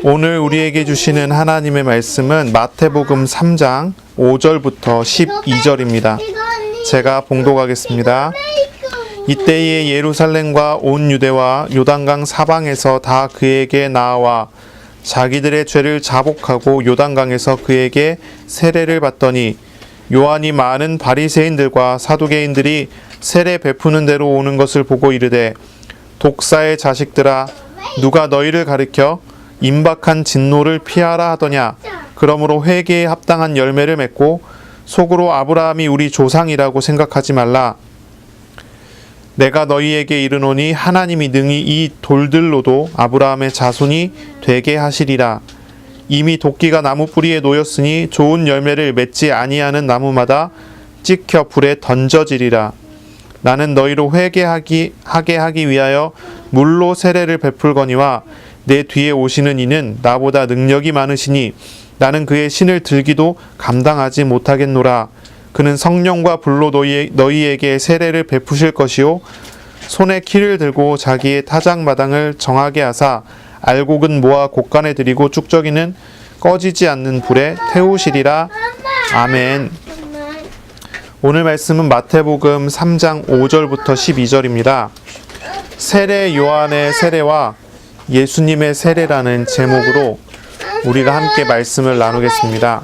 오늘 우리에게 주시는 하나님의 말씀은 마태복음 3장 5절부터 12절입니다. 제가 봉독하겠습니다. 이때에 예루살렘과 온 유대와 요단강 사방에서 다 그에게 나와 자기들의 죄를 자복하고 요단강에서 그에게 세례를 받더니 요한이 많은 바리새인들과 사두개인들이 세례 베푸는 대로 오는 것을 보고 이르되 독사의 자식들아 누가 너희를 가르쳐 임박한 진노를 피하라 하더냐. 그러므로 회개에 합당한 열매를 맺고 속으로 아브라함이 우리 조상이라고 생각하지 말라. 내가 너희에게 이르노니 하나님이 능히 이 돌들로도 아브라함의 자손이 되게 하시리라. 이미 도끼가 나무 뿌리에 놓였으니 좋은 열매를 맺지 아니하는 나무마다 찍혀 불에 던져지리라. 나는 너희로 회개하게 하기 위하여 물로 세례를 베풀거니와 내 뒤에 오시는 이는 나보다 능력이 많으시니 나는 그의 신을 들기도 감당하지 못하겠노라. 그는 성령과 불로 너희에게 세례를 베푸실 것이요 손에 키를 들고 자기의 타작마당을 정하게 하사 알곡은 모아 곳간에 들이고 쭉저기는 꺼지지 않는 불에 태우시리라. 아멘. 오늘 말씀은 마태복음 3장 5절부터 12절입니다. 세례 요한의 세례와 예수님의 세례라는 제목으로 우리가 함께 말씀을 나누겠습니다.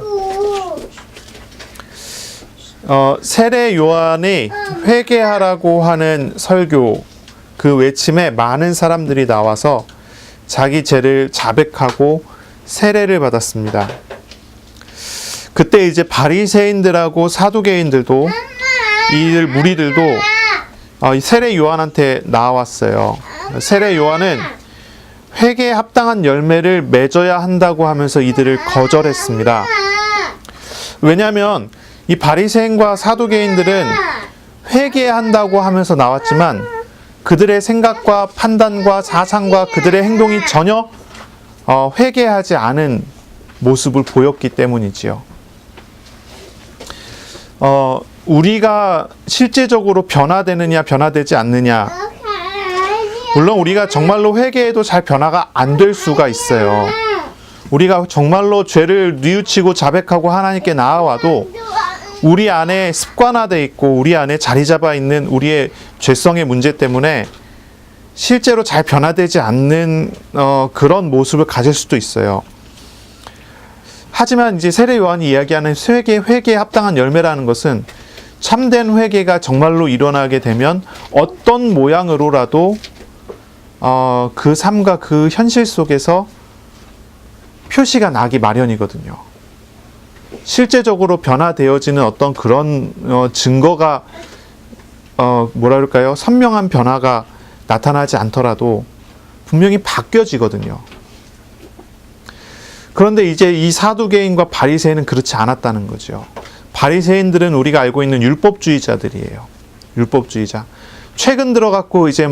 세례 요한이 회개하라고 하는 설교, 그 외침에 많은 사람들이 나와서 자기 죄를 자백하고 세례를 받았습니다. 그때 이제 바리새인들하고 사두개인들도 이 무리들도 세례 요한한테 나왔어요. 세례 요한은 회개에 합당한 열매를 맺어야 한다고 하면서 이들을 거절했습니다. 왜냐하면 이 바리새인과 사두개인들은 회개한다고 하면서 나왔지만 그들의 생각과 판단과 사상과 그들의 행동이 전혀 회개하지 않은 모습을 보였기 때문이지요. 우리가 실제적으로 변화되느냐 변화되지 않느냐, 물론 우리가 정말로 회개해도 잘 변화가 안 될 수가 있어요. 우리가 정말로 죄를 뉘우치고 자백하고 하나님께 나아와도 우리 안에 습관화되어 있고 우리 안에 자리 잡아 있는 우리의 죄성의 문제 때문에 실제로 잘 변화되지 않는 그런 모습을 가질 수도 있어요. 하지만 이제 세례 요한이 이야기하는 회개에 합당한 열매라는 것은 참된 회개가 정말로 일어나게 되면 어떤 모양으로라도 그 삶과 그 현실 속에서 표시가 나기 마련이거든요. 실제적으로 변화되어지는 어떤 그런 증거가 선명한 변화가 나타나지 않더라도 분명히 바뀌어지거든요. 그런데 이제 이 사두개인과 바리새인은 그렇지 않았다는 거죠. 바리새인들은 우리가 알고 있는 율법주의자들이에요. 율법주의자. 최근 들어갖고 이제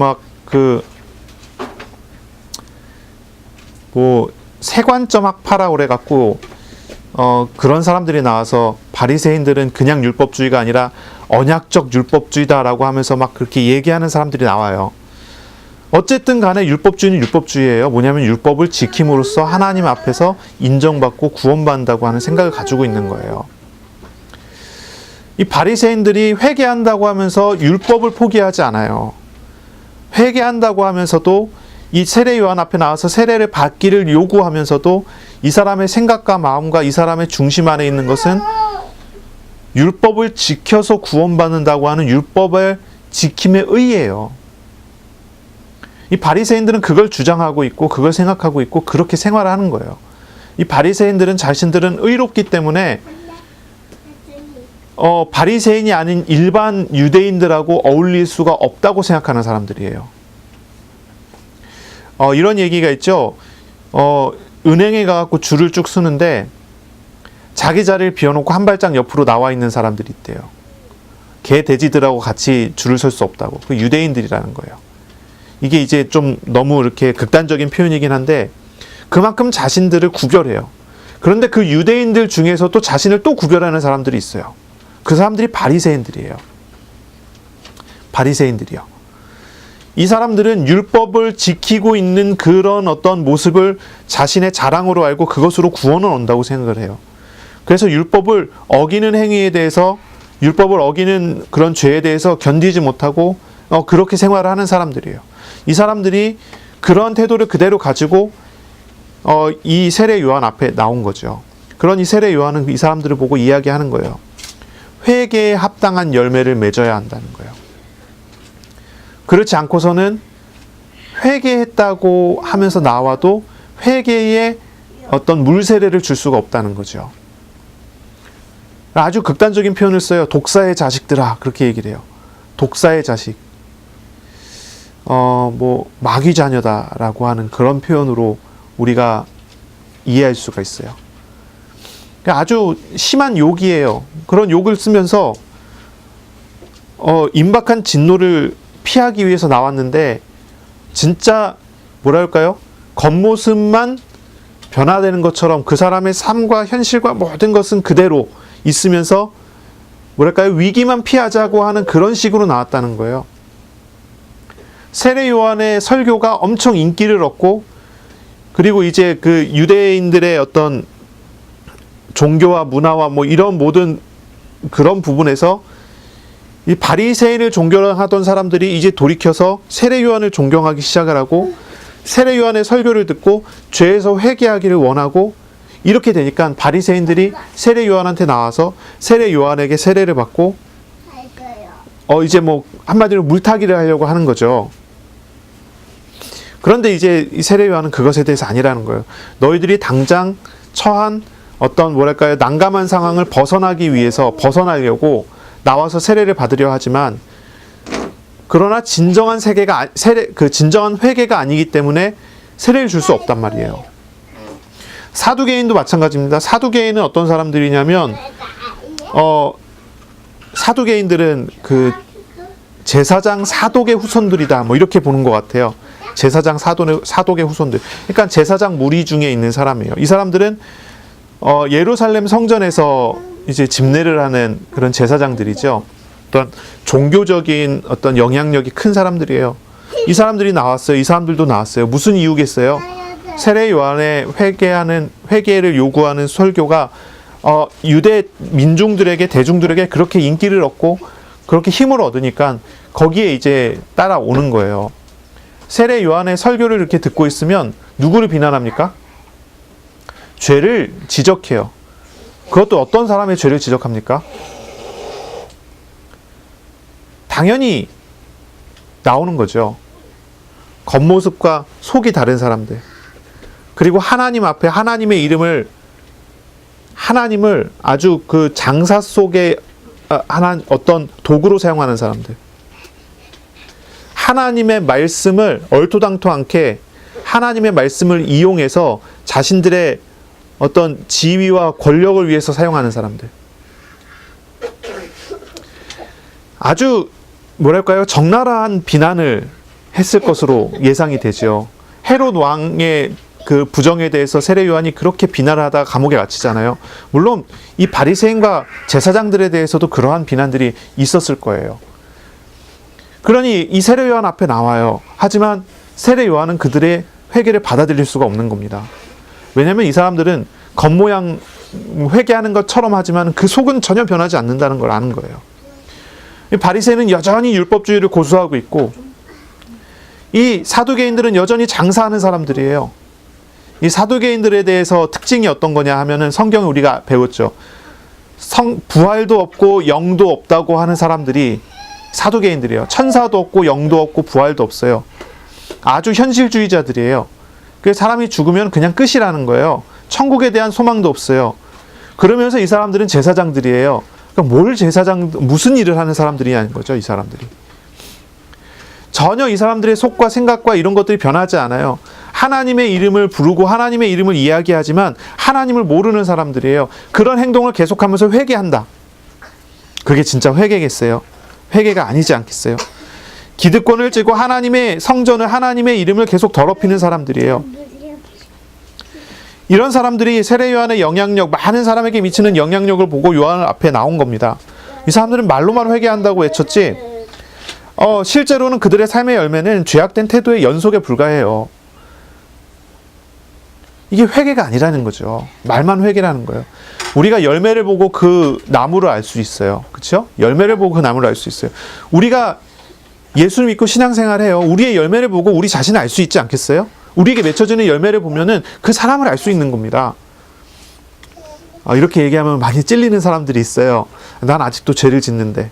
세관점 학파라고 그래갖고 그런 사람들이 나와서 바리새인들은 그냥 율법주의가 아니라 언약적 율법주의다라고 하면서 막 그렇게 얘기하는 사람들이 나와요. 어쨌든 간에 율법주의는 율법주의예요. 뭐냐면 율법을 지킴으로써 하나님 앞에서 인정받고 구원받는다고 하는 생각을 가지고 있는 거예요. 이 바리새인들이 회개한다고 하면서 율법을 포기하지 않아요. 회개한다고 하면서도 이 세례 요한 앞에 나와서 세례를 받기를 요구하면서도 이 사람의 생각과 마음과 이 사람의 중심 안에 있는 것은 율법을 지켜서 구원받는다고 하는 율법의 지킴에 의해요. 이 바리새인들은 그걸 주장하고 있고 그걸 생각하고 있고 그렇게 생활하는 거예요. 이 바리새인들은 자신들은 의롭기 때문에 바리새인이 아닌 일반 유대인들하고 어울릴 수가 없다고 생각하는 사람들이에요. 이런 얘기가 있죠. 은행에 가갖고 줄을 쭉 서는데 자기 자리를 비워놓고 한 발짝 옆으로 나와 있는 사람들이 있대요. 개, 돼지들하고 같이 줄을 설 수 없다고. 그 유대인들이라는 거예요. 이게 이제 좀 너무 이렇게 극단적인 표현이긴 한데 그만큼 자신들을 구별해요. 그런데 그 유대인들 중에서 또 자신을 또 구별하는 사람들이 있어요. 그 사람들이 바리새인들이에요. 바리새인들이요. 이 사람들은 율법을 지키고 있는 그런 어떤 모습을 자신의 자랑으로 알고 그것으로 구원을 얻는다고 생각을 해요. 그래서 율법을 어기는 행위에 대해서, 율법을 어기는 그런 죄에 대해서 견디지 못하고 그렇게 생활을 하는 사람들이에요. 이 사람들이 그런 태도를 그대로 가지고 이 세례 요한 앞에 나온 거죠. 그런 이 세례 요한은 이 사람들을 보고 이야기하는 거예요. 회개에 합당한 열매를 맺어야 한다는 거예요. 그렇지 않고서는 회개했다고 하면서 나와도 회개에 어떤 물세례를 줄 수가 없다는 거죠. 아주 극단적인 표현을 써요. 독사의 자식들아, 그렇게 얘기를 해요. 독사의 자식. 마귀 자녀다라고 하는 그런 표현으로 우리가 이해할 수가 있어요. 아주 심한 욕이에요. 그런 욕을 쓰면서 임박한 진노를 피하기 위해서 나왔는데, 진짜 뭐랄까요? 겉모습만 변화되는 것처럼 그 사람의 삶과 현실과 모든 것은 그대로 있으면서 뭐랄까요? 위기만 피하자고 하는 그런 식으로 나왔다는 거예요. 세례 요한의 설교가 엄청 인기를 얻고, 그리고 이제 그 유대인들의 어떤 종교와 문화와 이런 모든 그런 부분에서 이 바리새인을 존경하던 사람들이 이제 돌이켜서 세례 요한을 존경하기 시작을 하고, 세례 요한의 설교를 듣고 죄에서 회개하기를 원하고, 이렇게 되니까 바리새인들이 세례 요한한테 나와서 세례 요한에게 세례를 받고 이제 한마디로 물타기를 하려고 하는 거죠. 그런데 이제 이 세례 요한은 그것에 대해서 아니라는 거예요. 너희들이 당장 처한 어떤 뭐랄까요? 난감한 상황을 벗어나려고 나와서 세례를 받으려 하지만, 그러나 진정한 진정한 회개가 아니기 때문에 세례를 줄 수 없단 말이에요. 사두개인도 마찬가지입니다. 사두개인은 어떤 사람들이냐면, 사두개인들은 그 제사장 사독의 후손들이다, 이렇게 보는 것 같아요. 제사장 사독의 후손들. 그러니까 제사장 무리 중에 있는 사람이에요. 이 사람들은 예루살렘 성전에서 이제 집례를 하는 그런 제사장들이죠. 어떤 종교적인 어떤 영향력이 큰 사람들이에요. 이 사람들이 나왔어요. 이 사람들도 나왔어요. 무슨 이유겠어요? 세례 요한의 회개를 요구하는 설교가 유대 민중들에게, 대중들에게 그렇게 인기를 얻고 그렇게 힘을 얻으니까 거기에 이제 따라오는 거예요. 세례 요한의 설교를 이렇게 듣고 있으면 누구를 비난합니까? 죄를 지적해요. 그것도 어떤 사람의 죄를 지적합니까? 당연히 나오는 거죠. 겉모습과 속이 다른 사람들. 그리고 하나님 앞에 하나님을 아주 그 장사 속에 어떤 도구로 사용하는 사람들. 하나님의 말씀을 얼토당토 않게 하나님의 말씀을 이용해서 자신들의 어떤 지위와 권력을 위해서 사용하는 사람들. 아주 뭐랄까요? 적나라한 비난을 했을 것으로 예상이 되죠. 헤롯 왕의 그 부정에 대해서 세례 요한이 그렇게 비난을 하다가 감옥에 갇히잖아요. 물론 이 바리새인과 제사장들에 대해서도 그러한 비난들이 있었을 거예요. 그러니 이 세례 요한 앞에 나와요. 하지만 세례 요한은 그들의 회개를 받아들일 수가 없는 겁니다. 왜냐하면 이 사람들은 겉모양 회개하는 것처럼 하지만 그 속은 전혀 변하지 않는다는 걸 아는 거예요. 바리새인은 여전히 율법주의를 고수하고 있고, 이 사두개인들은 여전히 장사하는 사람들이에요. 이 사두개인들에 대해서 특징이 어떤 거냐 하면은 성경에 우리가 배웠죠. 부활도 없고 영도 없다고 하는 사람들이 사두개인들이에요. 천사도 없고 영도 없고 부활도 없어요. 아주 현실주의자들이에요. 그래서 사람이 죽으면 그냥 끝이라는 거예요. 천국에 대한 소망도 없어요. 그러면서 이 사람들은 제사장들이에요. 그러니까 무슨 일을 하는 사람들이냐는 거죠, 이 사람들이. 전혀 이 사람들의 속과 생각과 이런 것들이 변하지 않아요. 하나님의 이름을 부르고 하나님의 이름을 이야기하지만 하나님을 모르는 사람들이에요. 그런 행동을 계속하면서 회개한다. 그게 진짜 회개겠어요? 회개가 아니지 않겠어요? 기득권을 쥐고 하나님의 성전을, 하나님의 이름을 계속 더럽히는 사람들이에요. 이런 사람들이 세례 요한의 영향력, 많은 사람에게 미치는 영향력을 보고 요한 앞에 나온 겁니다. 이 사람들은 말로만 회개한다고 외쳤지 실제로는 그들의 삶의 열매는 죄악된 태도의 연속에 불과해요. 이게 회개가 아니라는 거죠. 말만 회개라는 거예요. 우리가 열매를 보고 그 나무를 알 수 있어요. 그렇죠? 열매를 보고 그 나무를 알 수 있어요. 우리가 예수를 믿고 신앙생활을 해요. 우리의 열매를 보고 우리 자신을 알 수 있지 않겠어요? 우리에게 맺혀지는 열매를 보면은 그 사람을 알 수 있는 겁니다. 이렇게 얘기하면 많이 찔리는 사람들이 있어요. 난 아직도 죄를 짓는데.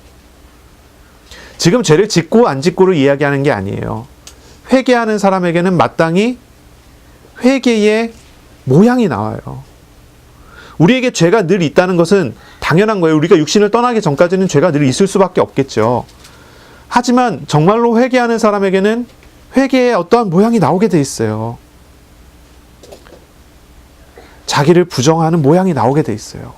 지금 죄를 짓고 안 짓고를 이야기하는 게 아니에요. 회개하는 사람에게는 마땅히 회개의 모양이 나와요. 우리에게 죄가 늘 있다는 것은 당연한 거예요. 우리가 육신을 떠나기 전까지는 죄가 늘 있을 수밖에 없겠죠. 하지만 정말로 회개하는 사람에게는 회개의 어떠한 모양이 나오게 돼 있어요. 자기를 부정하는 모양이 나오게 돼 있어요.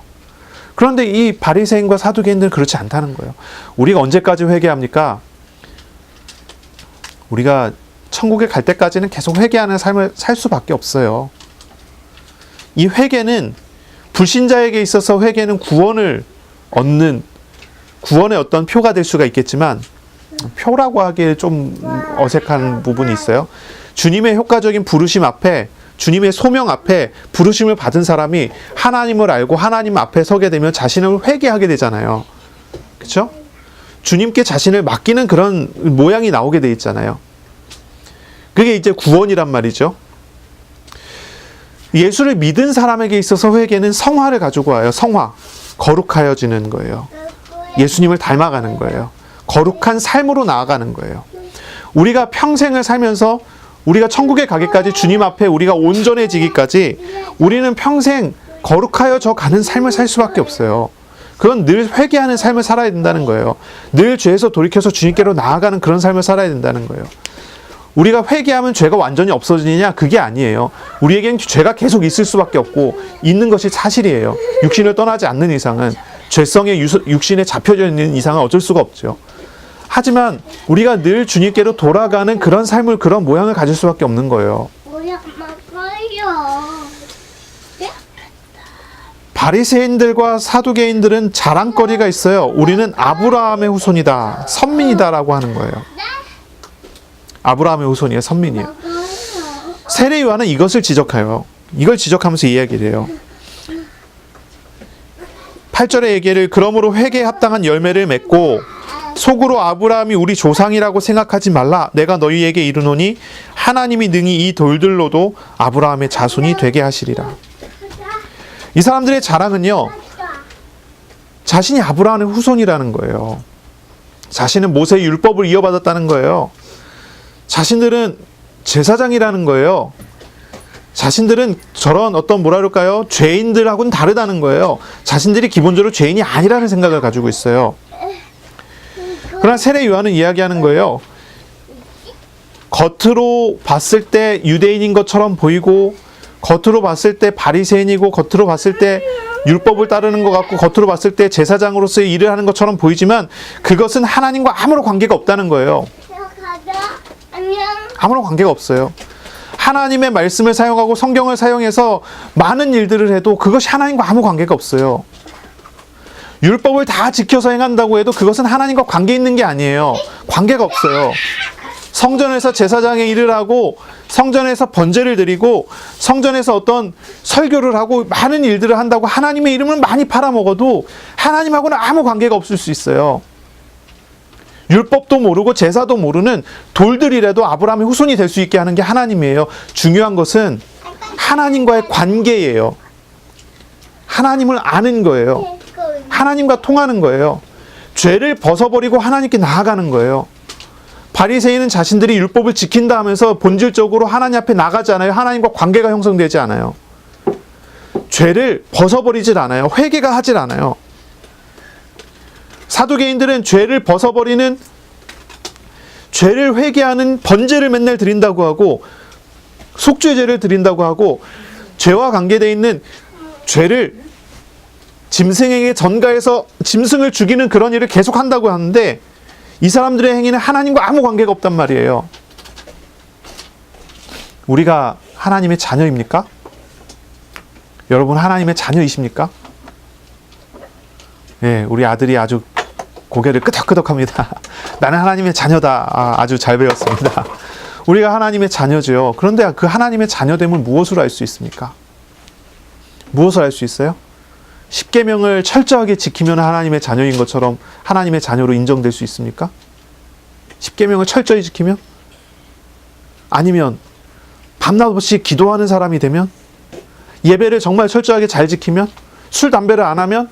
그런데 이 바리새인과 사두개인들은 그렇지 않다는 거예요. 우리가 언제까지 회개합니까? 우리가 천국에 갈 때까지는 계속 회개하는 삶을 살 수밖에 없어요. 이 회개는 불신자에게 있어서 회개는 구원을 얻는 구원의 어떤 표가 될 수가 있겠지만 표라고 하기에 좀 어색한 부분이 있어요. 주님의 효과적인 부르심 앞에 주님의 소명 앞에 부르심을 받은 사람이 하나님을 알고 하나님 앞에 서게 되면 자신을 회개하게 되잖아요. 그렇죠? 주님께 자신을 맡기는 그런 모양이 나오게 돼 있잖아요. 그게 이제 구원이란 말이죠. 예수를 믿은 사람에게 있어서 회개는 성화를 가지고 와요. 성화. 거룩하여지는 거예요. 예수님을 닮아가는 거예요. 거룩한 삶으로 나아가는 거예요. 우리가 평생을 살면서 우리가 천국에 가기까지 주님 앞에 우리가 온전해지기까지 우리는 평생 거룩하여져 가는 삶을 살 수밖에 없어요. 그건 늘 회개하는 삶을 살아야 된다는 거예요. 늘 죄에서 돌이켜서 주님께로 나아가는 그런 삶을 살아야 된다는 거예요. 우리가 회개하면 죄가 완전히 없어지느냐? 그게 아니에요. 우리에겐 죄가 계속 있을 수밖에 없고 있는 것이 사실이에요. 육신을 떠나지 않는 이상은 죄성의 육신에 잡혀져 있는 이상은 어쩔 수가 없죠. 하지만 우리가 늘 주님께로 돌아가는 그런 삶을 그런 모양을 가질 수밖에 없는 거예요. 바리새인들과 사두개인들은 자랑거리가 있어요. 우리는 아브라함의 후손이다. 선민이다라고 하는 거예요. 아브라함의 후손이에요. 선민이에요. 세례 요한은 이것을 지적해요. 이걸 지적하면서 이야기를 해요. 8절의 얘기를 그러므로 회개에 합당한 열매를 맺고 속으로 아브라함이 우리 조상이라고 생각하지 말라. 내가 너희에게 이르노니 하나님이 능히 이 돌들로도 아브라함의 자손이 되게 하시리라. 이 사람들의 자랑은요, 자신이 아브라함의 후손이라는 거예요. 자신은 모세의 율법을 이어받았다는 거예요. 자신들은 제사장이라는 거예요. 자신들은 저런 어떤 뭐라 그럴까요? 죄인들하고는 다르다는 거예요. 자신들이 기본적으로 죄인이 아니라는 생각을 가지고 있어요. 그러나 세례 요한은 이야기하는 거예요. 겉으로 봤을 때 유대인인 것처럼 보이고 겉으로 봤을 때 바리새인이고 겉으로 봤을 때 율법을 따르는 것 같고 겉으로 봤을 때 제사장으로서의 일을 하는 것처럼 보이지만 그것은 하나님과 아무런 관계가 없다는 거예요. 아무런 관계가 없어요. 하나님의 말씀을 사용하고 성경을 사용해서 많은 일들을 해도 그것이 하나님과 아무 관계가 없어요. 율법을 다 지켜서 행한다고 해도 그것은 하나님과 관계 있는 게 아니에요. 관계가 없어요. 성전에서 제사장의 일을 하고 성전에서 번제를 드리고 성전에서 어떤 설교를 하고 많은 일들을 한다고 하나님의 이름을 많이 팔아먹어도 하나님하고는 아무 관계가 없을 수 있어요. 율법도 모르고 제사도 모르는 돌들이라도 아브라함의 후손이 될 수 있게 하는 게 하나님이에요. 중요한 것은 하나님과의 관계예요. 하나님을 아는 거예요. 하나님과 통하는 거예요. 죄를 벗어버리고 하나님께 나아가는 거예요. 바리새인은 자신들이 율법을 지킨다 하면서 본질적으로 하나님 앞에 나가지 않아요. 하나님과 관계가 형성되지 않아요. 죄를 벗어버리질 않아요. 회개가 하질 않아요. 사두개인들은 죄를 벗어버리는, 죄를 회개하는 번제를 맨날 드린다고 하고 속죄제를 드린다고 하고 죄와 관계되어 있는 죄를 짐승에게 전가해서 짐승을 죽이는 그런 일을 계속 한다고 하는데 이 사람들의 행위는 하나님과 아무 관계가 없단 말이에요. 우리가 하나님의 자녀입니까? 여러분 하나님의 자녀이십니까? 예, 우리 아들이 아주 고개를 끄덕끄덕합니다. 나는 하나님의 자녀다. 아주 잘 배웠습니다. 우리가 하나님의 자녀죠. 그런데 그 하나님의 자녀됨을 무엇으로 알 수 있습니까? 무엇을 알 수 있어요? 십계명을 철저하게 지키면 하나님의 자녀인 것처럼 하나님의 자녀로 인정될 수 있습니까? 십계명을 철저히 지키면? 아니면 밤낮 없이 기도하는 사람이 되면? 예배를 정말 철저하게 잘 지키면? 술, 담배를 안 하면?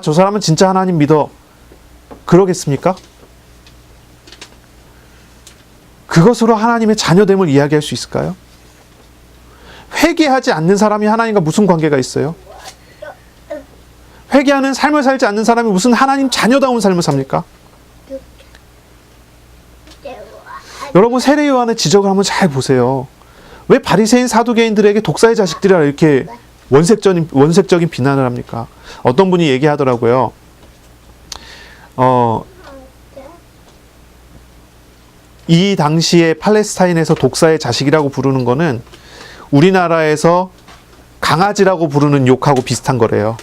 저 사람은 진짜 하나님 믿어. 그러겠습니까? 그것으로 하나님의 자녀됨을 이야기할 수 있을까요? 회개하지 않는 사람이 하나님과 무슨 관계가 있어요? 회개하는 삶을 살지 않는 사람이 무슨 하나님 자녀다운 삶을 삽니까? 여러분, 세례 요한의 지적을 한번 잘 보세요. 왜 바리새인 사두개인들에게 독사의 자식들이라 이렇게 원색적인 비난을 합니까? 어떤 분이 얘기하더라고요. 이 당시에 팔레스타인에서 독사의 자식이라고 부르는 거는 우리나라에서 강아지라고 부르는 욕하고 비슷한 거래요.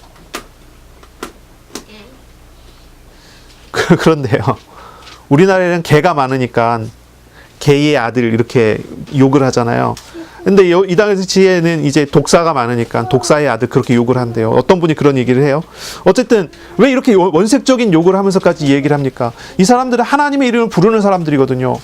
그런데요. 우리나라에는 개가 많으니까 개의 아들 이렇게 욕을 하잖아요. 근데 이 당시에는 이제 독사가 많으니까 독사의 아들 그렇게 욕을 한대요. 어떤 분이 그런 얘기를 해요. 어쨌든 왜 이렇게 원색적인 욕을 하면서까지 얘기를 합니까? 이 사람들은 하나님의 이름을 부르는 사람들이거든요.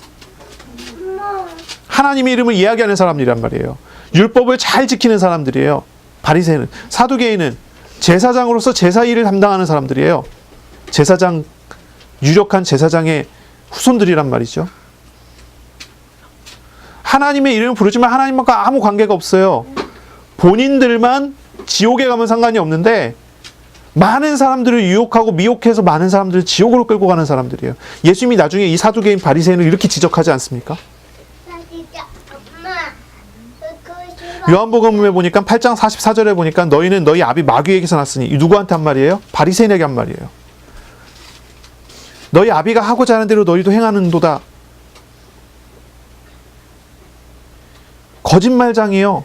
하나님의 이름을 이야기하는 사람들이란 말이에요. 율법을 잘 지키는 사람들이에요. 바리새인은. 사두개인은 제사장으로서 제사 일을 담당하는 사람들이에요. 제사장, 유력한 제사장의 후손들이란 말이죠. 하나님의 이름을 부르지만 하나님과 아무 관계가 없어요. 본인들만 지옥에 가면 상관이 없는데 많은 사람들을 유혹하고 미혹해서 많은 사람들을 지옥으로 끌고 가는 사람들이에요. 예수님이 나중에 이 사두개인 바리새인을 이렇게 지적하지 않습니까? 요한복음에 보니까 8장 44절에 보니까 너희는 너희 아비 마귀에게서 났으니, 이 누구한테 한 말이에요? 바리새인에게 한 말이에요. 너희 아비가 하고자 하는 대로 너희도 행하는도다. 거짓말장이요.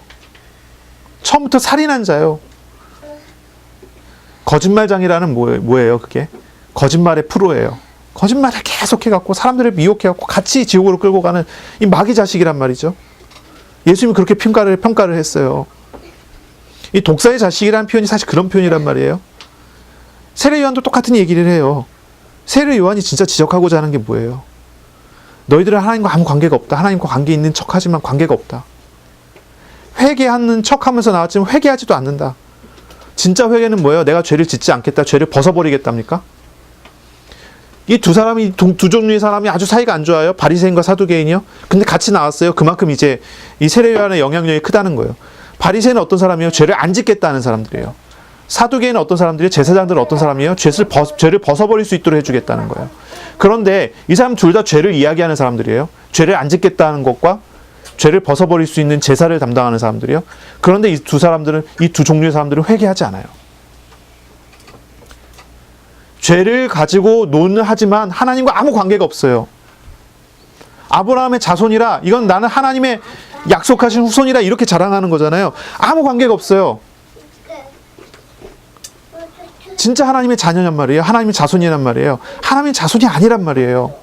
처음부터 살인한 자요. 거짓말장이라는 뭐예요? 그게 거짓말의 프로예요. 거짓말을 계속해갖고 사람들을 미혹해갖고 같이 지옥으로 끌고 가는 이 마귀 자식이란 말이죠. 예수님이 그렇게 평가를 했어요. 이 독사의 자식이라는 표현이 사실 그런 표현이란 말이에요. 세례 요한도 똑같은 얘기를 해요. 세례 요한이 진짜 지적하고자 하는 게 뭐예요? 너희들은 하나님과 아무 관계가 없다. 하나님과 관계 있는 척하지만 관계가 없다. 회개하는 척하면서 나왔지만 회개하지도 않는다. 진짜 회개는 뭐예요? 내가 죄를 짓지 않겠다. 죄를 벗어버리겠답니까? 이 두 사람이, 두 종류의 사람이 아주 사이가 안 좋아요. 바리새인과 사두개인이요. 근데 같이 나왔어요. 그만큼 이제 이 세례 요한의 영향력이 크다는 거예요. 바리새인은 어떤 사람이에요? 죄를 안 짓겠다는 사람들이에요. 사두개인은 어떤 사람들이에요? 제사장들은 어떤 사람이에요? 죄를 벗어버릴 수 있도록 해주겠다는 거예요. 그런데 이 사람 둘 다 죄를 이야기하는 사람들이에요. 죄를 안 짓겠다는 것과 죄를 벗어버릴 수 있는 제사를 담당하는 사람들이요. 그런데 이 두 종류의 사람들은 회개하지 않아요. 죄를 가지고 논하지만 하나님과 아무 관계가 없어요. 아브라함의 자손이라, 이건 나는 하나님의 약속하신 후손이라 이렇게 자랑하는 거잖아요. 아무 관계가 없어요. 진짜 하나님의 자녀란 말이에요. 하나님의 자손이란 말이에요. 하나님의 자손이 아니란 말이에요.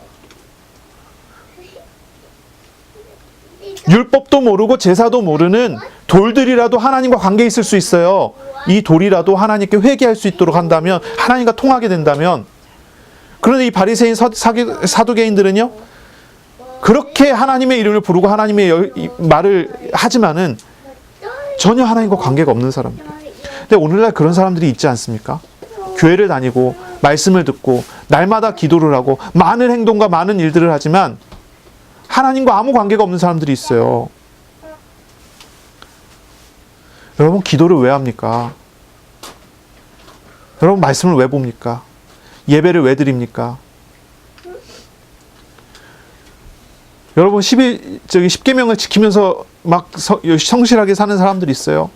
율법도 모르고 제사도 모르는 돌들이라도 하나님과 관계 있을 수 있어요. 이 돌이라도 하나님께 회개할 수 있도록 한다면, 하나님과 통하게 된다면. 그런데 이 바리새인 사두개인들은요, 그렇게 하나님의 이름을 부르고 하나님의 말을 하지만은 전혀 하나님과 관계가 없는 사람들. 근데 오늘날 그런 사람들이 있지 않습니까? 교회를 다니고 말씀을 듣고 날마다 기도를 하고 많은 행동과 많은 일들을 하지만 하나님과 아무 관계가 없는 사람들이 있어요. 여러분, 기도를 왜 합니까? 여러분, 말씀을 왜 봅니까? 예배를 왜 드립니까? 여러분, 십계명을 지키면서 막 성실하게 사는 사람들이 있어요.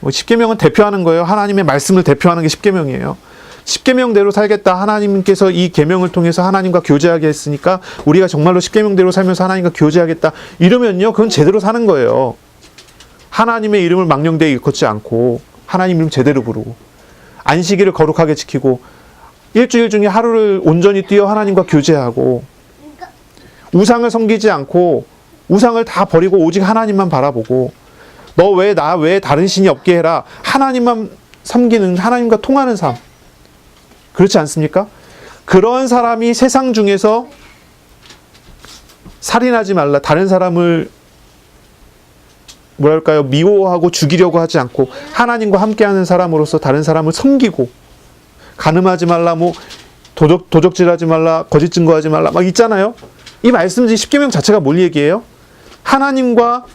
십계명은 대표하는 거예요. 하나님의 말씀을 대표하는 게 십계명이에요. 십계명대로 살겠다. 하나님께서 이 계명을 통해서 하나님과 교제하게 했으니까 우리가 정말로 십계명대로 살면서 하나님과 교제하겠다. 이러면요, 그건 제대로 사는 거예요. 하나님의 이름을 망령되이 일컫지 않고 하나님 이름 제대로 부르고 안식일을 거룩하게 지키고 일주일 중에 하루를 온전히 뛰어 하나님과 교제하고 우상을 섬기지 않고 우상을 다 버리고 오직 하나님만 바라보고 너 왜 나 외에 다른 신이 없게 해라. 하나님만 섬기는 하나님과 통하는 삶. 그렇지 않습니까? 그런 사람이 세상 중에서 살인하지 말라. 다른 사람을 뭐랄까요? 미워하고 죽이려고 하지 않고 하나님과 함께하는 사람으로서 다른 사람을 섬기고 간음하지 말라, 뭐 도적질하지 말라, 거짓 증거하지 말라 막 있잖아요. 이 말씀 10계명 자체가 뭘 얘기해요? 하나님과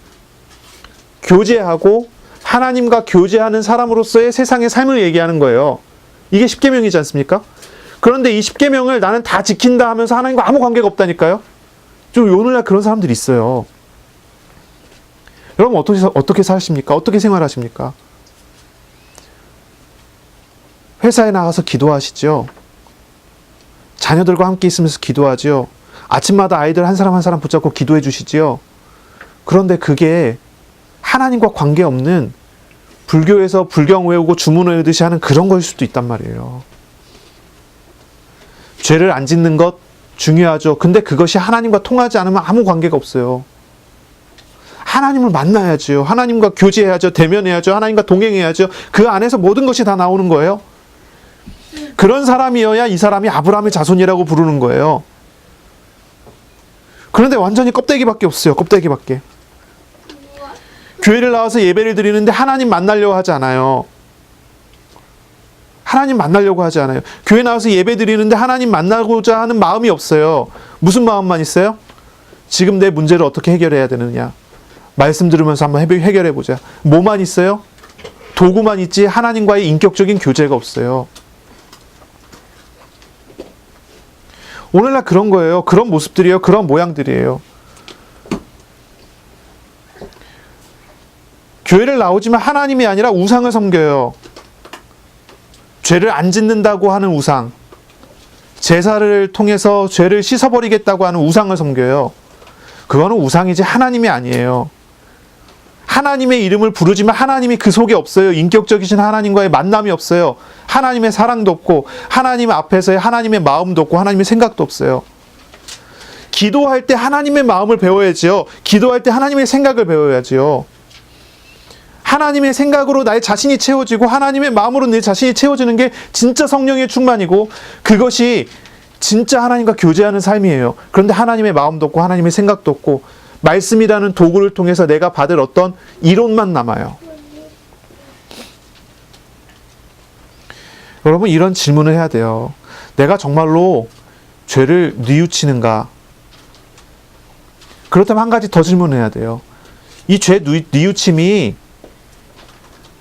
교제하고 하나님과 교제하는 사람으로서의 세상의 삶을 얘기하는 거예요. 이게 10계명이지 않습니까? 그런데 이 10계명을 나는 다 지킨다 하면서 하나님과 아무 관계가 없다니까요. 좀 오늘날 그런 사람들이 있어요. 여러분 어떻게 사십니까? 어떻게 생활하십니까? 회사에 나가서 기도하시죠. 자녀들과 함께 있으면서 기도하죠. 아침마다 아이들 한 사람 한 사람 붙잡고 기도해 주시지요. 그런데 그게 하나님과 관계없는 불교에서 불경 외우고 주문 외우듯이 하는 그런 거일 수도 있단 말이에요. 죄를 안 짓는 것 중요하죠. 근데 그것이 하나님과 통하지 않으면 아무 관계가 없어요. 하나님을 만나야죠. 하나님과 교제해야죠. 대면해야죠. 하나님과 동행해야죠. 그 안에서 모든 것이 다 나오는 거예요. 그런 사람이어야 이 사람이 아브라함의 자손이라고 부르는 거예요. 그런데 완전히 껍데기밖에 없어요. 껍데기밖에. 교회를 나와서 예배를 드리는데 하나님 만나려고 하지 않아요. 하나님 만나려고 하지 않아요. 교회 나와서 예배 드리는데 하나님 만나고자 하는 마음이 없어요. 무슨 마음만 있어요? 지금 내 문제를 어떻게 해결해야 되느냐. 말씀 들으면서 한번 해결해 보자. 뭐만 있어요? 도구만 있지 하나님과의 인격적인 교제가 없어요. 오늘날 그런 거예요. 그런 모습들이에요. 그런 모양들이에요. 교회를 나오지만 하나님이 아니라 우상을 섬겨요. 죄를 안 짓는다고 하는 우상, 제사를 통해서 죄를 씻어버리겠다고 하는 우상을 섬겨요. 그거는 우상이지 하나님이 아니에요. 하나님의 이름을 부르지만 하나님이 그 속에 없어요. 인격적이신 하나님과의 만남이 없어요. 하나님의 사랑도 없고 하나님 앞에서의 하나님의 마음도 없고 하나님의 생각도 없어요. 기도할 때 하나님의 마음을 배워야지요. 기도할 때 하나님의 생각을 배워야지요. 하나님의 생각으로 나의 자신이 채워지고 하나님의 마음으로 내 자신이 채워지는 게 진짜 성령의 충만이고 그것이 진짜 하나님과 교제하는 삶이에요. 그런데 하나님의 마음도 없고 하나님의 생각도 없고 말씀이라는 도구를 통해서 내가 받을 어떤 이론만 남아요. 여러분 이런 질문을 해야 돼요. 내가 정말로 죄를 뉘우치는가? 그렇다면 한 가지 더 질문해야 돼요. 이 죄 뉘우침이